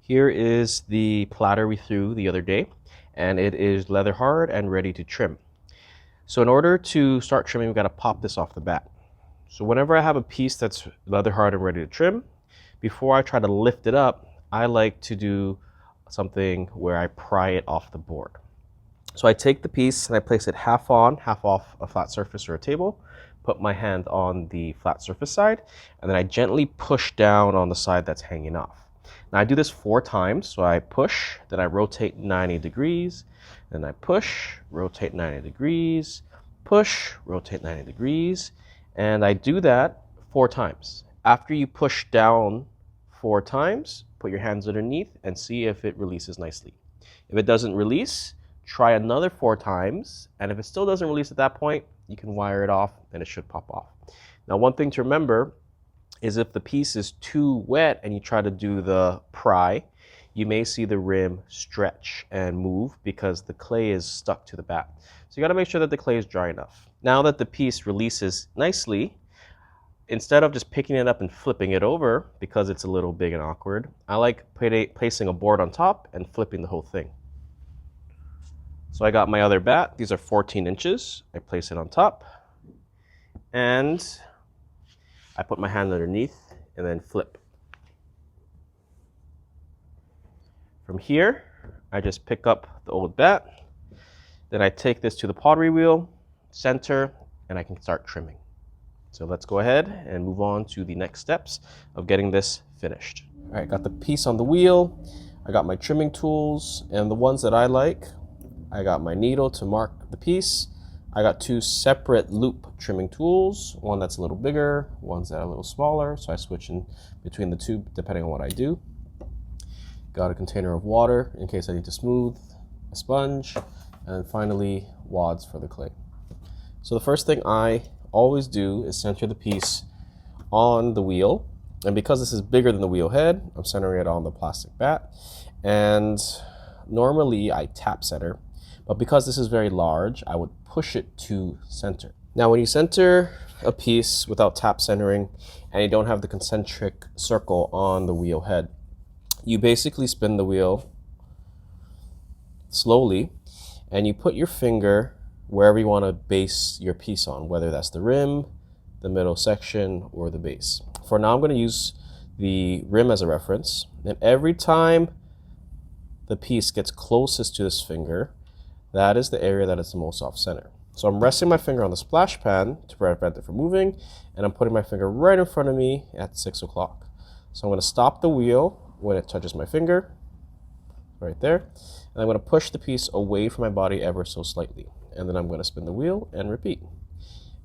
Here is the platter we threw the other day, and it is leather hard and ready to trim. So in order to start trimming, we've got to pop this off the bat. So whenever I have a piece that's leather hard and ready to trim, before I try to lift it up, I like to do something where I pry it off the board. So I take the piece and I place it half on, half off a flat surface or a table, put my hand on the flat surface side, and then I gently push down on the side that's hanging off. Now I do this 4 times, so I push, then I rotate 90 degrees, then I push, rotate 90 degrees, push, rotate 90 degrees, and I do that 4 times. After you push down 4 times, put your hands underneath and see if it releases nicely. If it doesn't release, try another 4 times, and if it still doesn't release at that point, you can wire it off and it should pop off. Now, one thing to remember is if the piece is too wet and you try to do the pry, you may see the rim stretch and move because the clay is stuck to the bat. So you got to make sure that the clay is dry enough. Now that the piece releases nicely, instead of just picking it up and flipping it over because it's a little big and awkward, I like placing a board on top and flipping the whole thing. So I got my other bat. These are 14 inches. I place it on top and I put my hand underneath and then flip. From here, I just pick up the old bat. Then I take this to the pottery wheel, center, and I can start trimming. So let's go ahead and move on to the next steps of getting this finished. All right, got the piece on the wheel. I got my trimming tools, and the ones that I like, I got my needle to mark the piece. I got 2 separate loop trimming tools, one that's a little bigger, ones that are a little smaller, so I switch in between the 2 depending on what I do. Got a container of water in case I need to smooth, a sponge, and finally wads for the clay. So the first thing I always do is center the piece on the wheel, and because this is bigger than the wheel head, I'm centering it on the plastic bat, and normally I tap center. But because this is very large, I would push it to center. Now, when you center a piece without tap centering and you don't have the concentric circle on the wheel head, you basically spin the wheel slowly and you put your finger wherever you want to base your piece on, whether that's the rim, the middle section, or the base. For now, I'm going to use the rim as a reference. And every time the piece gets closest to this finger, that is the area that is the most off center. So I'm resting my finger on the splash pan to prevent it from moving, and I'm putting my finger right in front of me at 6 o'clock. So I'm going to stop the wheel when it touches my finger, right there, and I'm going to push the piece away from my body ever so slightly. And then I'm going to spin the wheel and repeat.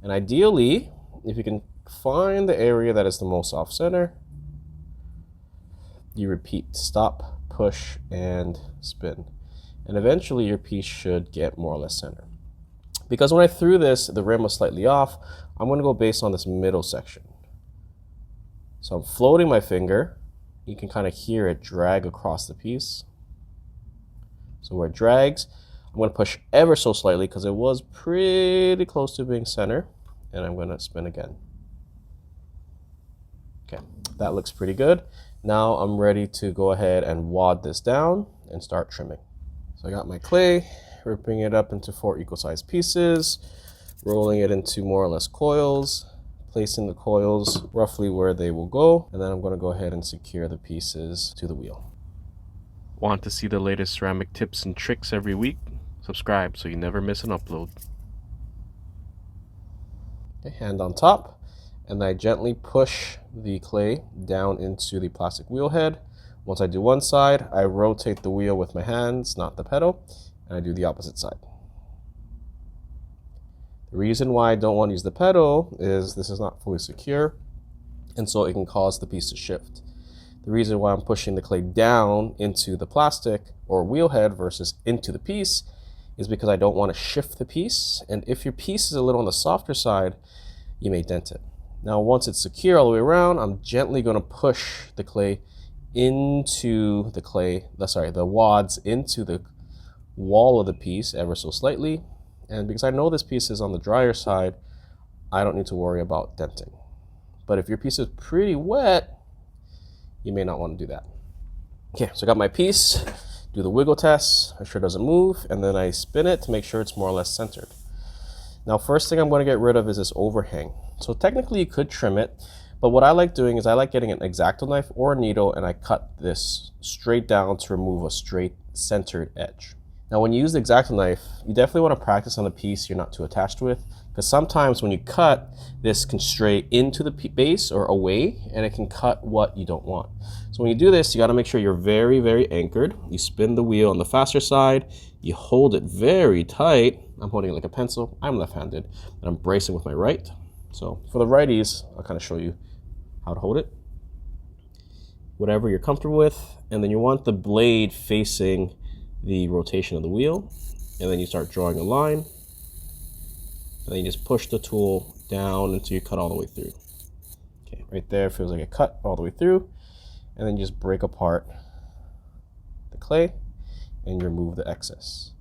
And ideally, if you can find the area that is the most off center, you repeat, stop, push, and spin. And eventually your piece should get more or less center. Because when I threw this, the rim was slightly off, I'm going to go based on this middle section. So I'm floating my finger. You can kind of hear it drag across the piece. So where it drags, I'm going to push ever so slightly because it was pretty close to being center. And I'm going to spin again. Okay, that looks pretty good. Now I'm ready to go ahead and wad this down and start trimming. So I got my clay, ripping it up into 4 equal-sized pieces, rolling it into more or less coils, placing the coils roughly where they will go, and then I'm going to go ahead and secure the pieces to the wheel. Want to see the latest ceramic tips and tricks every week? Subscribe so you never miss an upload. Okay, hand on top, and I gently push the clay down into the plastic wheel head. Once I do one side, I rotate the wheel with my hands, not the pedal, and I do the opposite side. The reason why I don't want to use the pedal is this is not fully secure, and so it can cause the piece to shift. The reason why I'm pushing the clay down into the plastic or wheel head versus into the piece is because I don't want to shift the piece, and if your piece is a little on the softer side, you may dent it. Now, once it's secure all the way around, I'm gently going to push the clay into the wads into the wall of the piece ever so slightly. And because I know this piece is on the drier side, I don't need to worry about denting. But if your piece is pretty wet, you may not want to do that. Okay, so I got my piece, do the wiggle test, make sure it doesn't move, and then I spin it to make sure it's more or less centered. Now, first thing I'm going to get rid of is this overhang. So technically you could trim it, but what I like doing is I like getting an X-ACTO knife or a needle, and I cut this straight down to remove a straight centered edge. Now, when you use the X-ACTO knife, you definitely want to practice on the piece you're not too attached with, because sometimes when you cut, this can stray into the base or away, and it can cut what you don't want. So when you do this, you got to make sure you're very, very anchored. You spin the wheel on the faster side, you hold it very tight. I'm holding it like a pencil. I'm left-handed, and I'm bracing with my right. So for the righties, I'll kind of show you how to hold it. Whatever you're comfortable with, and then you want the blade facing the rotation of the wheel, and then you start drawing a line, and then you just push the tool down until you cut all the way through. Okay, right there feels like a cut all the way through, and then you just break apart the clay and you remove the excess.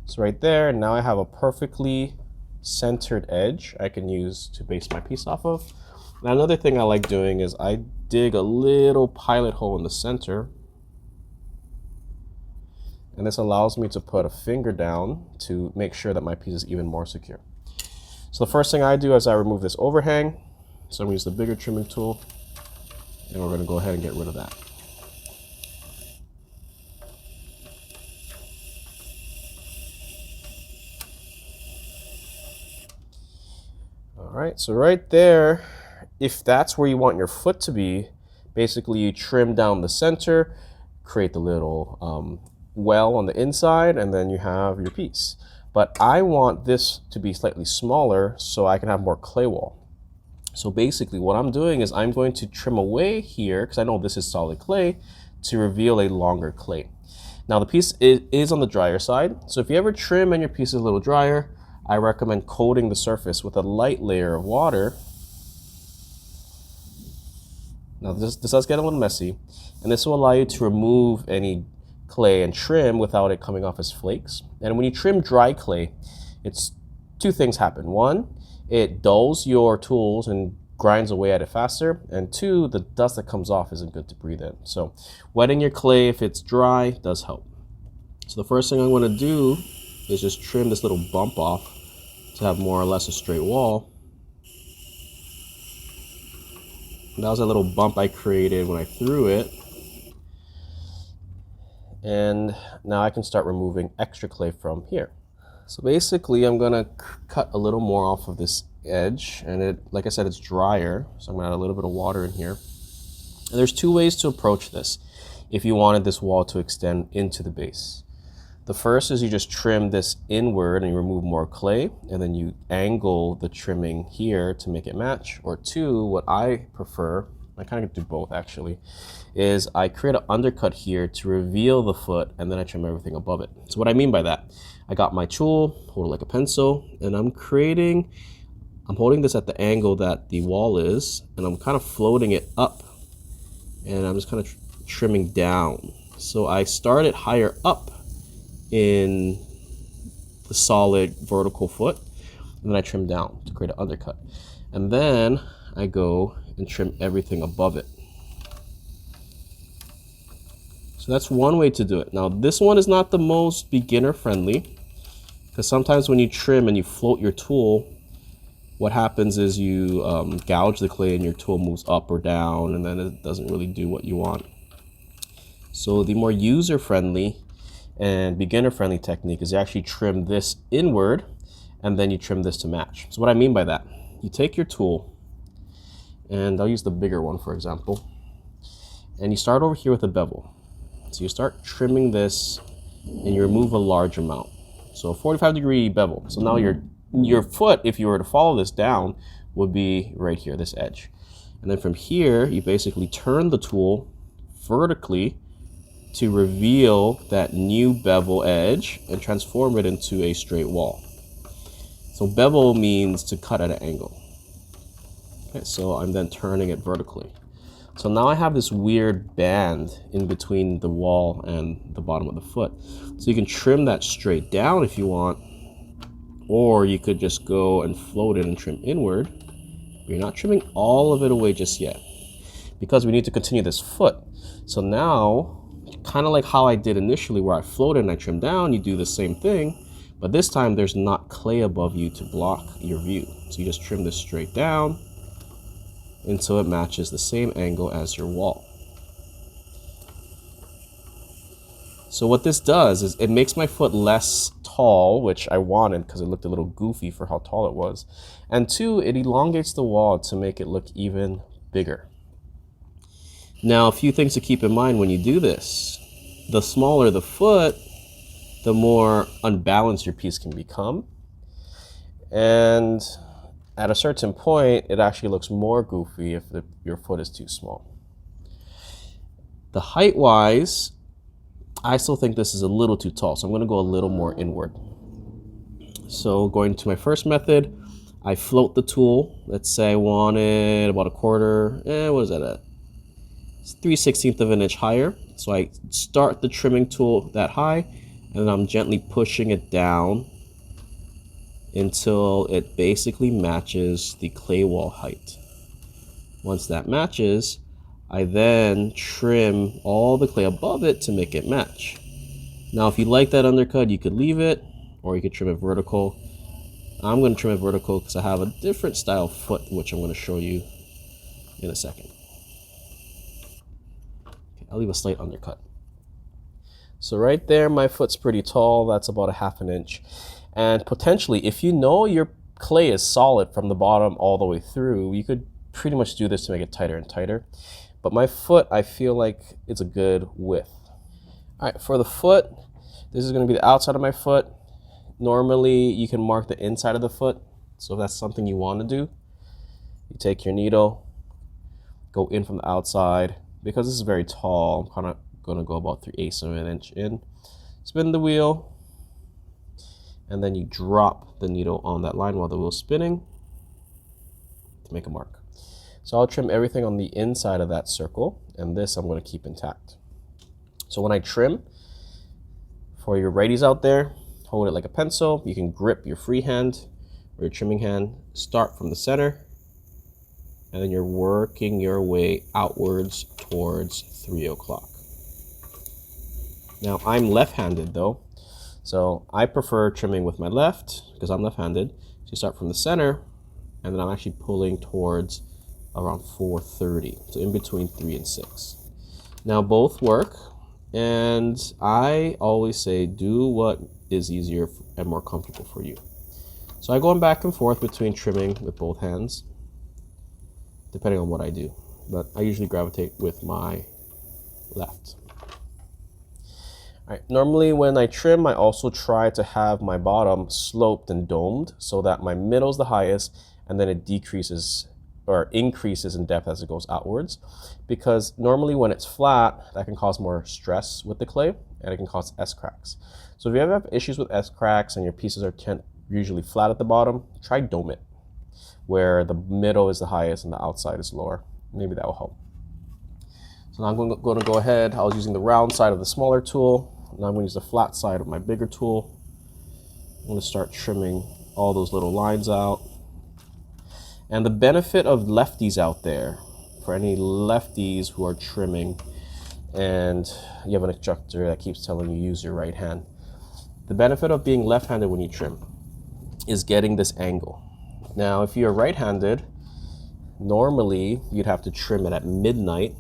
So right there, now I have a perfectly centered edge I can use to base my piece off of. Now, another thing I like doing is I dig a little pilot hole in the center, and this allows me to put a finger down to make sure that my piece is even more secure. So the first thing I do is I remove this overhang. So I'm going to use the bigger trimming tool, and we're going to go ahead and get rid of that. All right, so right there, if that's where you want your foot to be, basically you trim down the center, create the little well on the inside, and then you have your piece. But I want this to be slightly smaller so I can have more clay wall. So basically what I'm doing is I'm going to trim away here, because I know this is solid clay, to reveal a longer clay. Now the piece is on the drier side, so if you ever trim and your piece is a little drier, I recommend coating the surface with a light layer of water. Now this does get a little messy, and this will allow you to remove any clay and trim without it coming off as flakes. And when you trim dry clay, it's two things happen. One, it dulls your tools and grinds away at it faster, and two, the dust that comes off isn't good to breathe in. So wetting your clay if it's dry does help. So the first thing I'm going to do is just trim this little bump off to have more or less a straight wall. That was a little bump I created when I threw it. And now I can start removing extra clay from here. So basically I'm gonna cut a little more off of this edge, and it, like I said, it's drier, so I'm gonna add a little bit of water in here. And there's two ways to approach this if you wanted this wall to extend into the base. The first is you just trim this inward and you remove more clay, and then you angle the trimming here to make it match. Or two, what I prefer, I kind of do both actually, is I create an undercut here to reveal the foot, and then I trim everything above it. So what I mean by that, I got my tool, hold it like a pencil, and I'm holding this at the angle that the wall is, and I'm kind of floating it up, and I'm just kind of trimming down. So I start it higher up in the solid vertical foot, and then I trim down to create an undercut. And then I go and trim everything above it. So that's one way to do it. Now this one is not the most beginner friendly, because sometimes when you trim and you float your tool, what happens is you gouge the clay and your tool moves up or down, and then it doesn't really do what you want. So the more user friendly and beginner friendly technique is you actually trim this inward, and then you trim this to match. So what I mean by that, you take your tool, and I'll use the bigger one for example, and you start over here with a bevel. So you start trimming this and you remove a large amount. So a 45-degree bevel. So now your foot, if you were to follow this down, would be right here, this edge. And then from here, you basically turn the tool vertically to reveal that new bevel edge and transform it into a straight wall. So bevel means to cut at an angle. Okay, so I'm then turning it vertically. So now I have this weird band in between the wall and the bottom of the foot. So you can trim that straight down if you want, or you could just go and float it and trim inward. You're not trimming all of it away just yet, because we need to continue this foot. So now kind of like how I did initially where I floated and I trimmed down, you do the same thing, but this time there's not clay above you to block your view. So you just trim this straight down until it matches the same angle as your wall. So what this does is it makes my foot less tall, which I wanted because it looked a little goofy for how tall it was. And two, it elongates the wall to make it look even bigger. Now, a few things to keep in mind when you do this. The smaller the foot, the more unbalanced your piece can become. And at a certain point, it actually looks more goofy if your foot is too small. The height-wise, I still think this is a little too tall, so I'm going to go a little more inward. So going to my first method, I float the tool. Let's say I want it about a quarter, what is that at? It's 3/16 of an inch higher. So I start the trimming tool that high, and then I'm gently pushing it down until it basically matches the clay wall height. Once that matches, I then trim all the clay above it to make it match. Now, if you like that undercut, you could leave it, or you could trim it vertical. I'm going to trim it vertical because I have a different style foot, which I'm going to show you in a second. Okay, I'll leave a slight undercut. So right there, my foot's pretty tall. That's about a ½ an inch. And potentially, if you know your clay is solid from the bottom all the way through, you could pretty much do this to make it tighter and tighter. But my foot, I feel like it's a good width. All right, for the foot, this is going to be the outside of my foot. Normally, you can mark the inside of the foot. So if that's something you want to do, you take your needle, go in from the outside. Because this is very tall, I'm kind of going to go about 3/8 of an inch in. Spin the wheel, and then you drop the needle on that line while the wheel's spinning to make a mark. So I'll trim everything on the inside of that circle, and this I'm going to keep intact. So when I trim, for your righties out there, hold it like a pencil. You can grip your free hand or your trimming hand, start from the center, and then you're working your way outwards towards 3 o'clock. Now I'm left-handed though, so I prefer trimming with my left because I'm left-handed. So you start from the center, and then I'm actually pulling towards around 4:30, so in between 3 and 6. Now both work, and I always say do what is easier and more comfortable for you. So I go back and forth between trimming with both hands, depending on what I do, but I usually gravitate with my left. All right, normally when I trim, I also try to have my bottom sloped and domed so that my middle is the highest, and then it decreases or increases in depth as it goes outwards, because normally when it's flat, that can cause more stress with the clay and it can cause S-cracks. So if you ever have issues with S-cracks and your pieces are usually flat at the bottom, try dome it, where the middle is the highest and the outside is lower. Maybe that will help. So now I'm going to go ahead. I was using the round side of the smaller tool. Now I'm going to use the flat side of my bigger tool. I'm going to start trimming all those little lines out. And the benefit of lefties out there, for any lefties who are trimming and you have an instructor that keeps telling you use your right hand, the benefit of being left-handed when you trim is getting this angle. Now, if you're right-handed, normally you'd have to trim it at midnight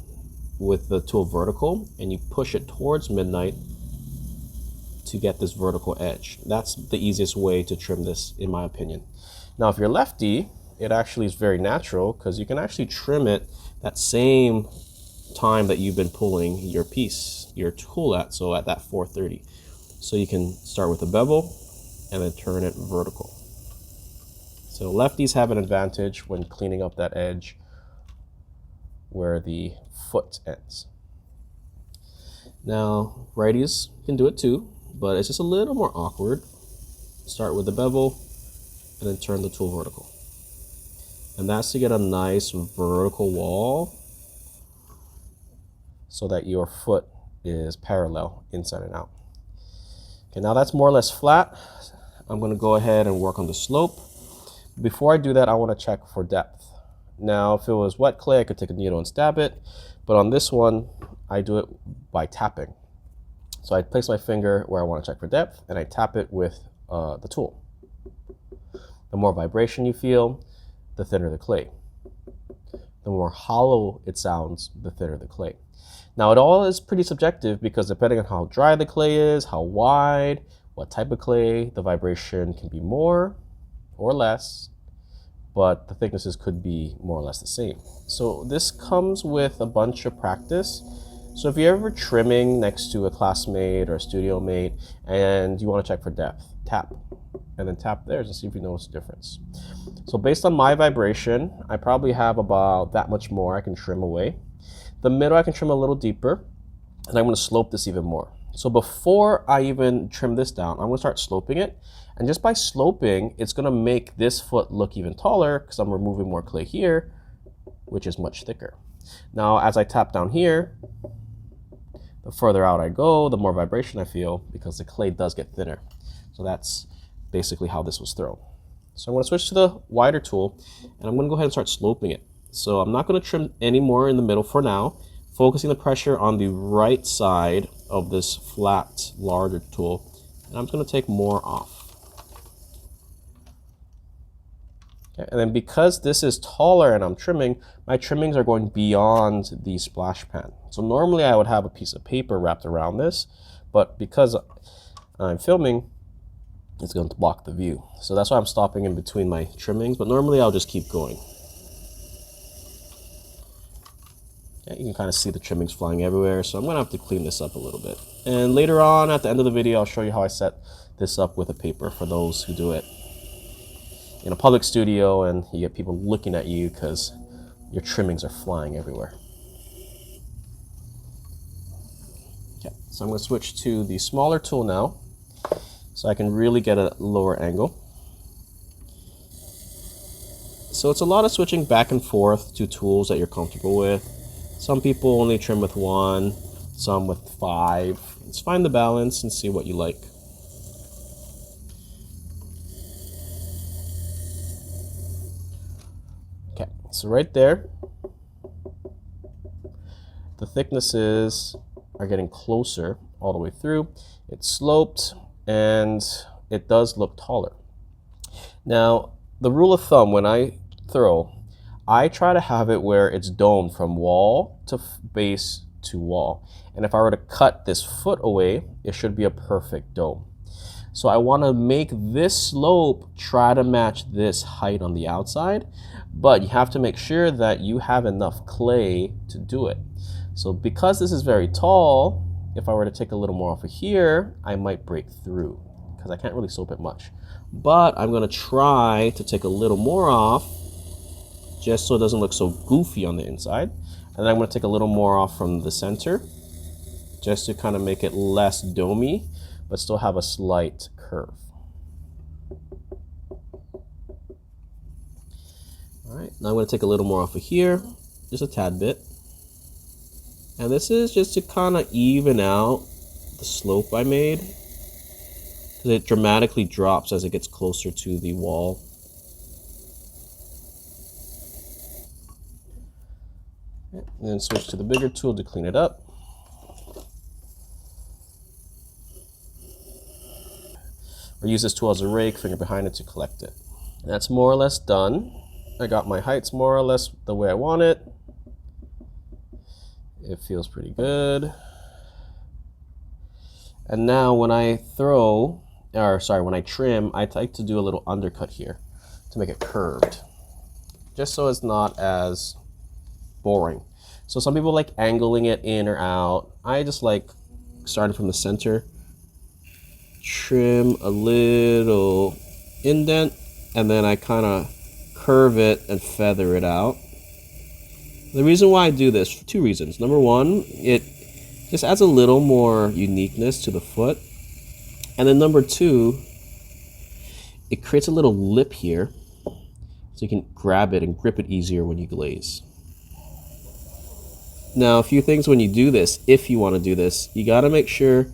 with the tool vertical, and you push it towards midnight to get this vertical edge. That's the easiest way to trim this, in my opinion. Now, if you're lefty, it actually is very natural because you can actually trim it that same time that you've been pulling your piece, your tool at, so at that 4:30. So you can start with a bevel and then turn it vertical. So lefties have an advantage when cleaning up that edge where the foot ends. Now, righties can do it too, but it's just a little more awkward. Start with the bevel and then turn the tool vertical. And that's to get a nice vertical wall so that your foot is parallel inside and out. Okay, now that's more or less flat. I'm going to go ahead and work on the slope. Before I do that, I want to check for depth. Now, if it was wet clay, I could take a needle and stab it. But on this one, I do it by tapping. So I place my finger where I want to check for depth, and I tap it with the tool. The more vibration you feel, the thinner the clay. The more hollow it sounds, the thinner the clay. Now, it all is pretty subjective because depending on how dry the clay is, how wide, what type of clay, the vibration can be more or less, but the thicknesses could be more or less the same. So this comes with a bunch of practice. So if you're ever trimming next to a classmate or a studio mate and you want to check for depth, tap, and then tap theirs and see if you notice a difference. So based on my vibration, I probably have about that much more I can trim away. The middle I can trim a little deeper, and I'm going to slope this even more. So before I even trim this down, I'm going to start sloping it. And just by sloping, it's going to make this foot look even taller because I'm removing more clay here, which is much thicker. Now, as I tap down here, the further out I go, the more vibration I feel because the clay does get thinner. So that's basically how this was thrown. So I'm going to switch to the wider tool, and I'm going to go ahead and start sloping it. So I'm not going to trim any more in the middle for now, focusing the pressure on the right side of this flat, larger tool. And I'm going to take more off. Okay, and then because this is taller and I'm trimming, my trimmings are going beyond the splash pan. So normally I would have a piece of paper wrapped around this, but because I'm filming, it's going to block the view. So that's why I'm stopping in between my trimmings, but normally I'll just keep going. Okay, you can kind of see the trimmings flying everywhere, so I'm going to have to clean this up a little bit. And later on, at the end of the video, I'll show you how I set this up with a paper for those who do it in a public studio and you get people looking at you because your trimmings are flying everywhere. Okay, so I'm going to switch to the smaller tool now so I can really get a lower angle. So it's a lot of switching back and forth to tools that you're comfortable with. Some people only trim with one, some with 5. Let's find the balance and see what you like. Okay, so right there, the thicknesses are getting closer all the way through. It's sloped and it does look taller. Now, the rule of thumb when I throw, I try to have it where it's domed from wall to base to wall. And if I were to cut this foot away, it should be a perfect dome. So I want to make this slope try to match this height on the outside, but you have to make sure that you have enough clay to do it. So because this is very tall, if I were to take a little more off of here, I might break through because I can't really slope it much. But I'm going to try to take a little more off just so it doesn't look so goofy on the inside. And then I'm going to take a little more off from the center just to kind of make it less domey, but still have a slight curve. All right, now I'm going to take a little more off of here, just a tad bit. And this is just to kind of even out the slope I made, because it dramatically drops as it gets closer to the wall. And then switch to the bigger tool to clean it up. Or use this tool as a rake, finger behind it to collect it. And that's more or less done. I got my heights more or less the way I want it. It feels pretty good. And now when I when I trim, I like to do a little undercut here to make it curved, just so it's not as boring. So some people like angling it in or out. I just like starting from the center, trim a little indent, and then I kind of curve it and feather it out. The reason why I do this, for 2 reasons. Number one, it just adds a little more uniqueness to the foot. And then number 2, it creates a little lip here so you can grab it and grip it easier when you glaze. Now, a few things when you do this, if you want to do this, you got to make sure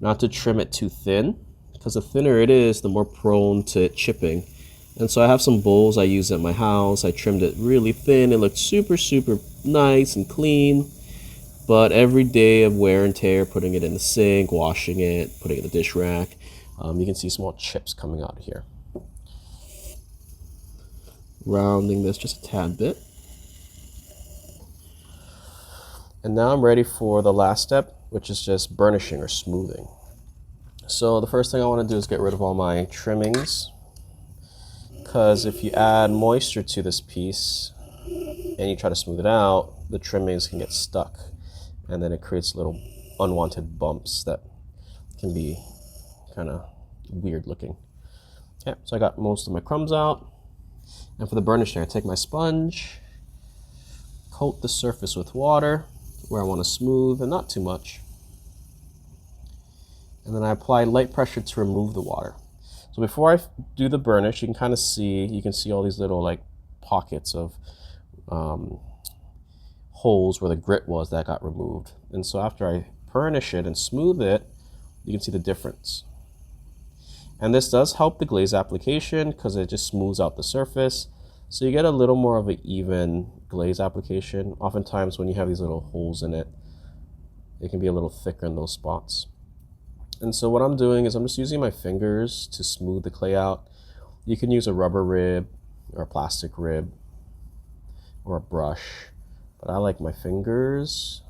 not to trim it too thin, because the thinner it is, the more prone to it chipping. And so I have some bowls I use at my house. I trimmed it really thin. It looked super, super nice and clean. But every day of wear and tear, putting it in the sink, washing it, putting it in the dish rack, you can see small chips coming out of here. Rounding this just a tad bit. And now I'm ready for the last step, which is just burnishing or smoothing. So the first thing I want to do is get rid of all my trimmings, because if you add moisture to this piece and you try to smooth it out, the trimmings can get stuck, and then it creates little unwanted bumps that can be kind of weird looking. Okay, so I got most of my crumbs out. And for the burnishing, I take my sponge, coat the surface with water where I want to smooth, and not too much. And then I apply light pressure to remove the water. So before I do the burnish, you can see all these little like pockets of holes where the grit was that got removed. And so after I burnish it and smooth it, you can see the difference. And this does help the glaze application because it just smooths out the surface. So you get a little more of an even glaze application. Oftentimes when you have these little holes in it, it can be a little thicker in those spots. And so what I'm doing is I'm just using my fingers to smooth the clay out. You can use a rubber rib or a plastic rib or a brush, but I like my fingers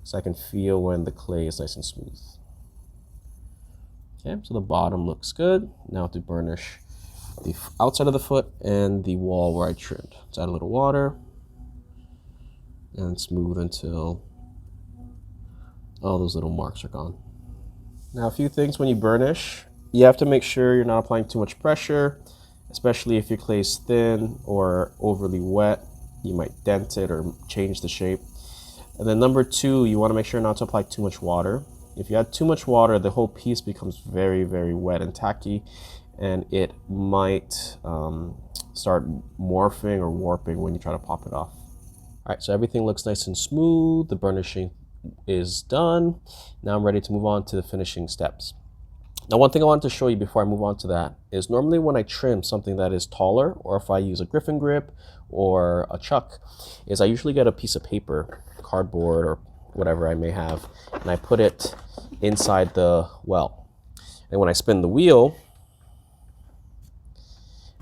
so I can feel when the clay is nice and smooth. Okay, so the bottom looks good. Now to burnish the outside of the foot and the wall where I trimmed. Let's add a little water and smooth until all those little marks are gone. Now a few things when you burnish. You have to make sure you're not applying too much pressure, especially if your clay is thin or overly wet. You might dent it or change the shape. And then number two, you want to make sure not to apply too much water. If you add too much water, the whole piece becomes very, very wet and tacky, and it might start morphing or warping when you try to pop it off. All right, so everything looks nice and smooth. The burnishing is done. Now I'm ready to move on to the finishing steps. Now, one thing I wanted to show you before I move on to that is normally when I trim something that is taller, or if I use a griffin grip or a chuck, is I usually get a piece of paper, cardboard or whatever I may have, and I put it inside the well. And when I spin the wheel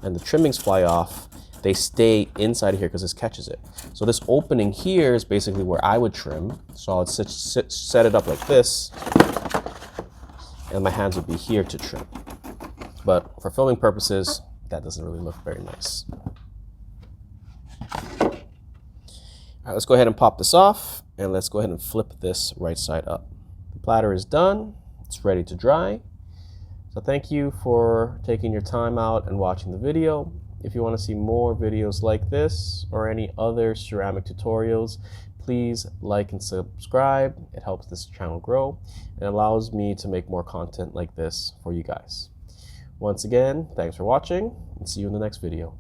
and the trimmings fly off, they stay inside here because this catches it. So this opening here is basically where I would trim. So I'd set it up like this, and my hands would be here to trim. But for filming purposes, that doesn't really look very nice. All right, let's go ahead and pop this off, and let's go ahead and flip this right side up. The platter is done. It's ready to dry. So thank you for taking your time out and watching the video. If you want to see more videos like this or any other ceramic tutorials, please like and subscribe. It helps this channel grow and allows me to make more content like this for you guys. Once again, thanks for watching, and see you in the next video.